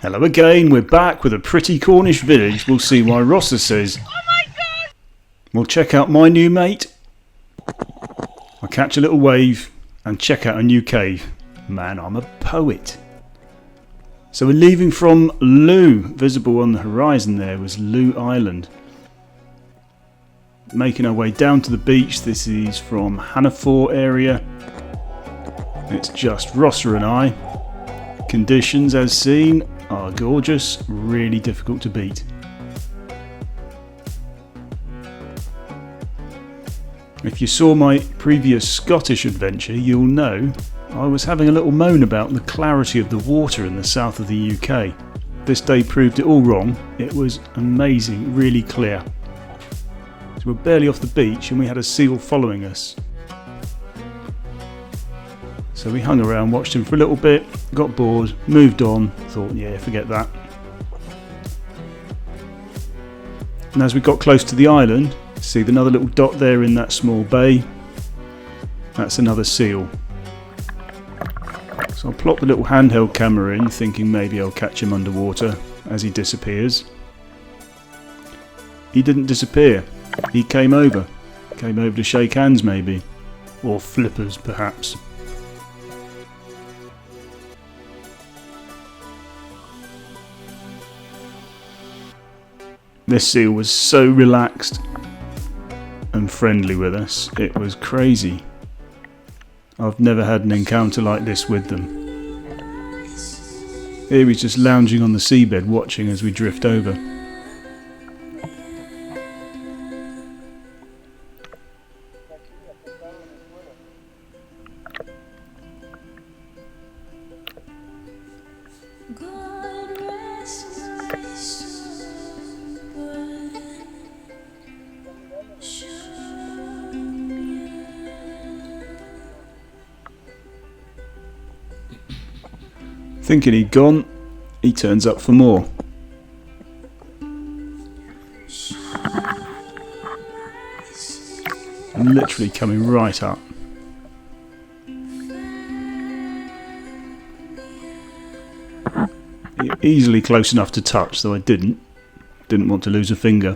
Hello again, we're back with a pretty Cornish village. We'll see why Rossa says. Oh my god! We'll check out my new mate. I'll catch a little wave and check out a new cave. Man, I'm a poet. So we're leaving from Looe. Visible on the horizon there was Looe Island. Making our way down to the beach. This is from Hannaford area. It's just Rossa and I. Conditions as seen are gorgeous, really difficult to beat. If you saw my previous Scottish adventure, you'll know I was having a little moan about the clarity of the water in the south of the UK. This day proved it all wrong. It was amazing, really clear. So we're barely off the beach and we had a seal following us. So we hung around, watched him for a little bit, got bored, moved on, thought, yeah, forget that. And as we got close to the island, see another little dot there in that small bay. That's another seal. So I'll plop the little handheld camera in, thinking maybe I'll catch him underwater as he disappears. He didn't disappear. He came over. Came over to shake hands maybe. Or flippers perhaps. This seal was so relaxed and friendly with us, it was crazy. I've never had an encounter like this with them. Here he's just lounging on the seabed watching as we drift over. Thinking he'd gone, he turns up for more. And literally coming right up. Easily close enough to touch, though I didn't want to lose a finger.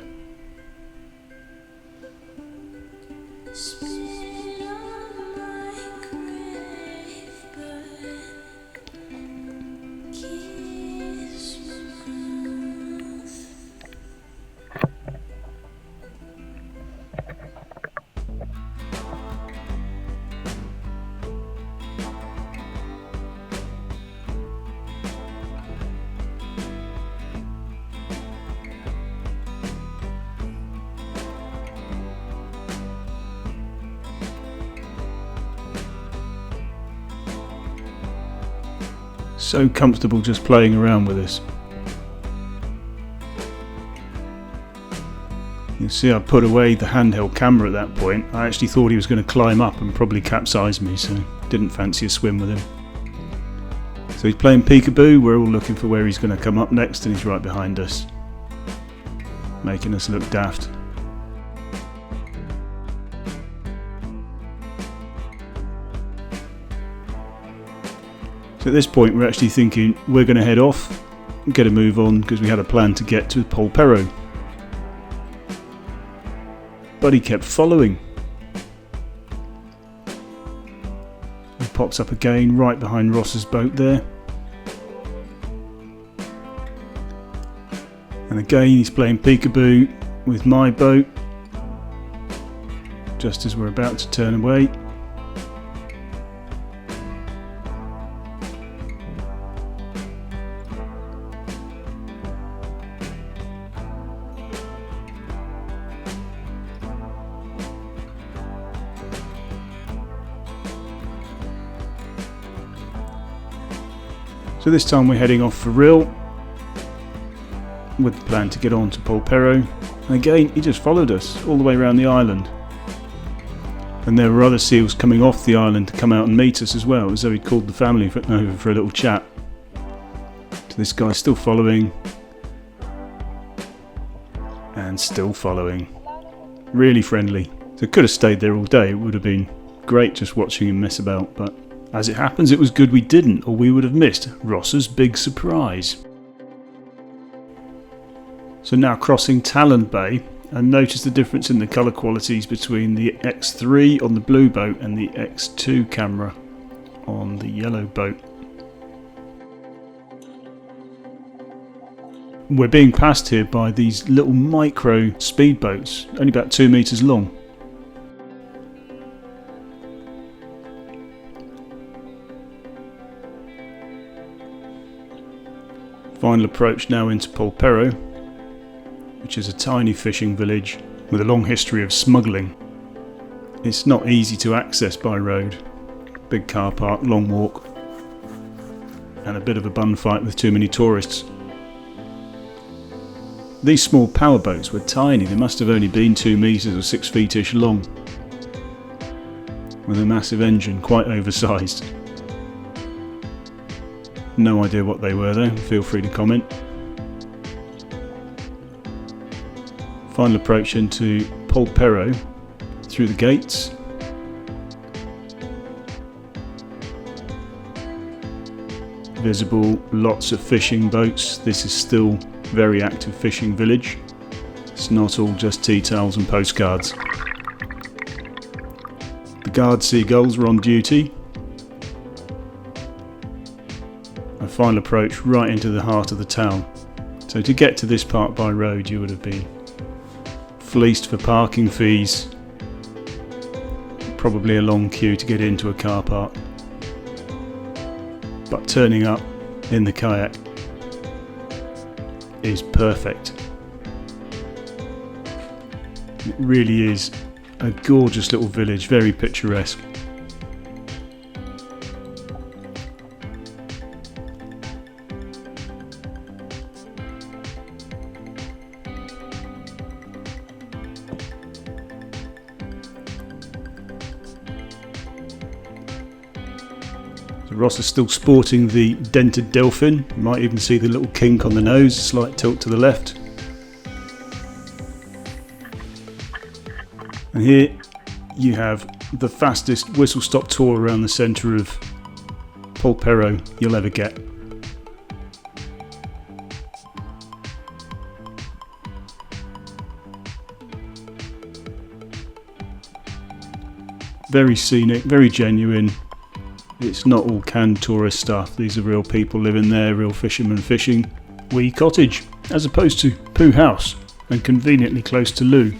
So comfortable just playing around with this. You see I put away the handheld camera at that point. I actually thought he was going to climb up and probably capsize me, so didn't fancy a swim with him. So he's playing peekaboo, we're all looking for where he's going to come up next and he's right behind us. Making us look daft. So at this point we're actually thinking we're going to head off and get a move on because we had a plan to get to Polperro. But he kept following. He pops up again right behind Ross's boat there. And again he's playing peekaboo with my boat just as we're about to turn away. So this time we're heading off for real with the plan to get on to Polperro, and again he just followed us all the way around the island, and there were other seals coming off the island to come out and meet us as well, as though he'd called the family over for a little chat. So this guy's still following and still following, really friendly. So could have stayed there all day, it would have been great just watching him mess about, but as it happens, it was good we didn't, or we would have missed Rossa's big surprise. So now crossing Talon Bay, and notice the difference in the colour qualities between the X3 on the blue boat and the X2 camera on the yellow boat. We're being passed here by these little micro speedboats, only about 2 metres long. Final approach now into Polperro, which is a tiny fishing village with a long history of smuggling. It's not easy to access by road. Big car park, long walk, and a bit of a bun fight with too many tourists. These small power boats were tiny, they must have only been 2 metres or 6 feet-ish long, with a massive engine, quite oversized. No idea what they were though, feel free to comment. Final approach into Polperro through the gates. Visible lots of fishing boats. This is still very active fishing village. It's not all just tea towels and postcards. The guard seagulls were on duty. A final approach right into the heart of the town. So to get to this part by road you would have been fleeced for parking fees. Probably a long queue to get into a car park. But turning up in the kayak is perfect. It really is a gorgeous little village, very picturesque. So Ross is still sporting the dented delfin. You might even see the little kink on the nose, slight tilt to the left. And here you have the fastest whistle stop tour around the centre of Polperro you'll ever get. Very scenic, very genuine. It's not all canned tourist stuff. These are real people living there, real fishermen fishing. Wee cottage, as opposed to Pooh House, and conveniently close to Looe.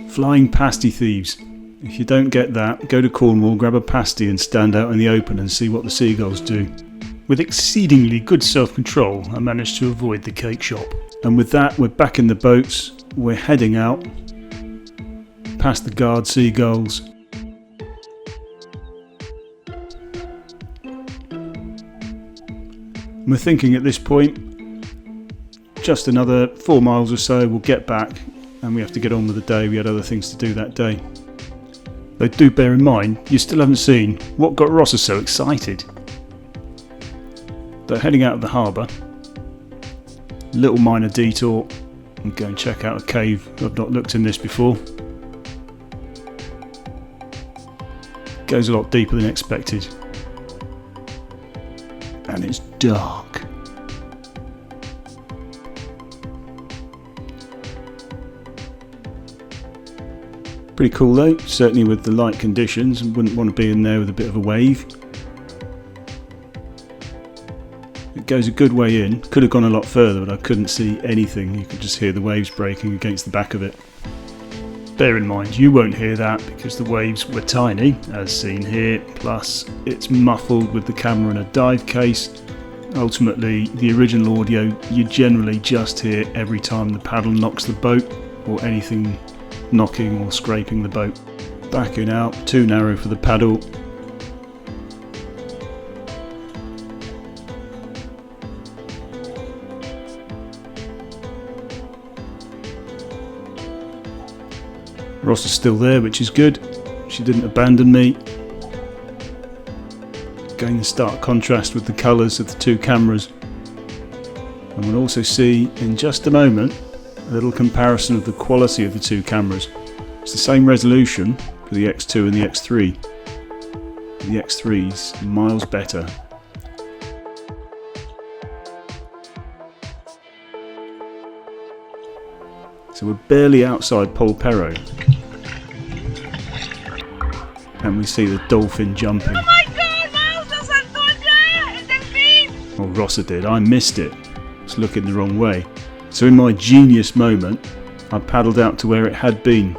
Flying pasty thieves. If you don't get that, go to Cornwall, grab a pasty and stand out in the open and see what the seagulls do. With exceedingly good self-control, I managed to avoid the cake shop. And with that, we're back in the boats. We're heading out, past the guard seagulls. We're thinking at this point, just another 4 miles or so, we'll get back and we have to get on with the day. We had other things to do that day. Though do bear in mind, you still haven't seen what got Ross so excited. Though heading out of the harbour, little minor detour, and go and check out a cave. I've not looked in this before. Goes a lot deeper than expected. And it's dark. Pretty cool though, certainly with the light conditions. Wouldn't want to be in there with a bit of a wave. It goes a good way in. Could have gone a lot further, but I couldn't see anything. You could just hear the waves breaking against the back of it. Bear in mind, you won't hear that because the waves were tiny, as seen here, plus it's muffled with the camera in a dive case. Ultimately, the original audio you generally just hear every time the paddle knocks the boat or anything knocking or scraping the boat. Backing out, too narrow for the paddle. Ross is still there, which is good. She didn't abandon me. Again, the stark contrast with the colours of the two cameras. And we'll also see in just a moment a little comparison of the quality of the two cameras. It's the same resolution for the X2 and the X3. The X3's miles better. So we're barely outside Polperro. And we see the dolphin jumping. Oh my god, Mouse, saltó ya! ¡El delfín! Well, Rossa did. I missed it. I was looking the wrong way. So in my genius moment, I paddled out to where it had been,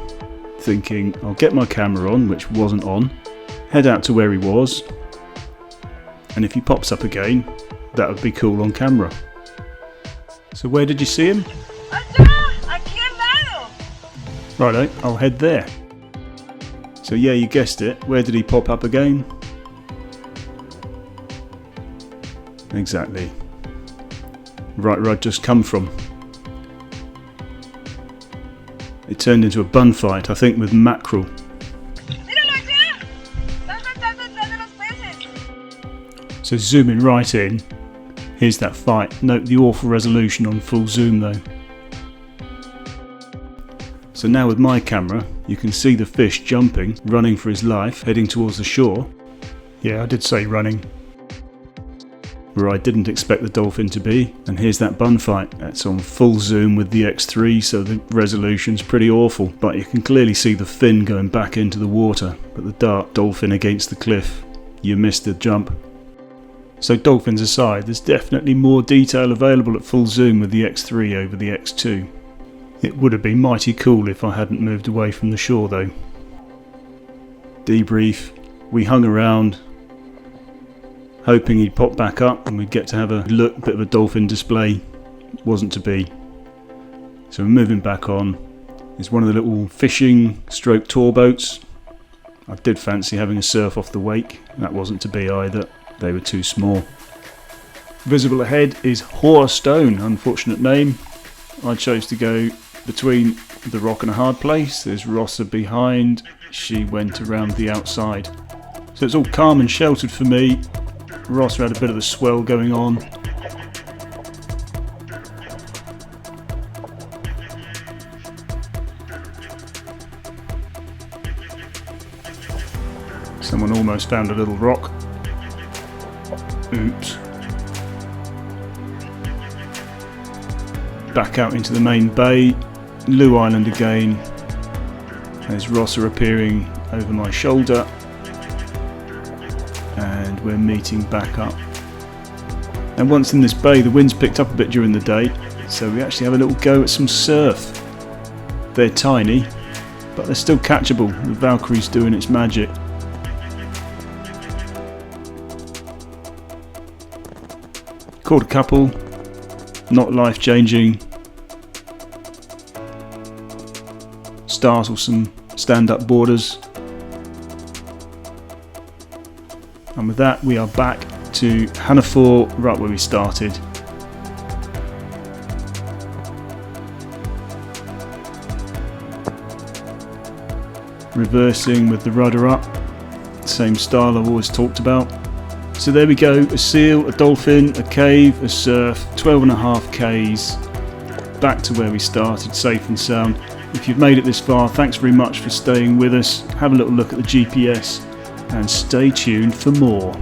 thinking I'll get my camera on, which wasn't on, head out to where he was, and if he pops up again, that would be cool on camera. So where did you see him? Allá, aquí al lado. Righto, I'll head there. So yeah, you guessed it. Where did he pop up again? Exactly. Right where I'd just come from. It turned into a bun fight, I think, with mackerel. Míralo allá. Están saltando detrás de los peces. So zooming right in, here's that fight. Note the awful resolution on full zoom though. So now with my camera, you can see the fish jumping, running for his life, heading towards the shore. Yeah, I did say running. Where I didn't expect the dolphin to be. And here's that bun fight. That's on full zoom with the X3, so the resolution's pretty awful. But you can clearly see the fin going back into the water. But the dark dolphin against the cliff. You missed the jump. So dolphins aside, there's definitely more detail available at full zoom with the X3 over the X2. It would have been mighty cool if I hadn't moved away from the shore though. Debrief. We hung around, hoping he'd pop back up and we'd get to have a look, bit of a dolphin display. Wasn't to be. So we're moving back on. It's one of the little fishing stroke tour boats. I did fancy having a surf off the wake. That wasn't to be either. They were too small. Visible ahead is Hoar Stone, unfortunate name. I chose to go between the rock and a hard place. There's Rossa behind. She went around the outside. So it's all calm and sheltered for me. Rossa had a bit of a swell going on. Someone almost found a little rock. Oops. Back out into the main bay. Looe Island again. There's Rossa appearing over my shoulder. And we're meeting back up. And once in this bay, the wind's picked up a bit during the day, so we actually have a little go at some surf. They're tiny, but they're still catchable. The Valkyrie's doing its magic. Caught a couple, not life-changing. Startle some stand-up boarders. And with that, we are back to Hannaford, right where we started. Reversing with the rudder up, same style I've always talked about. So there we go, a seal, a dolphin, a cave, a surf, 12.5 Ks, back to where we started, safe and sound. If you've made it this far, thanks very much for staying with us. Have a little look at the GPS and stay tuned for more.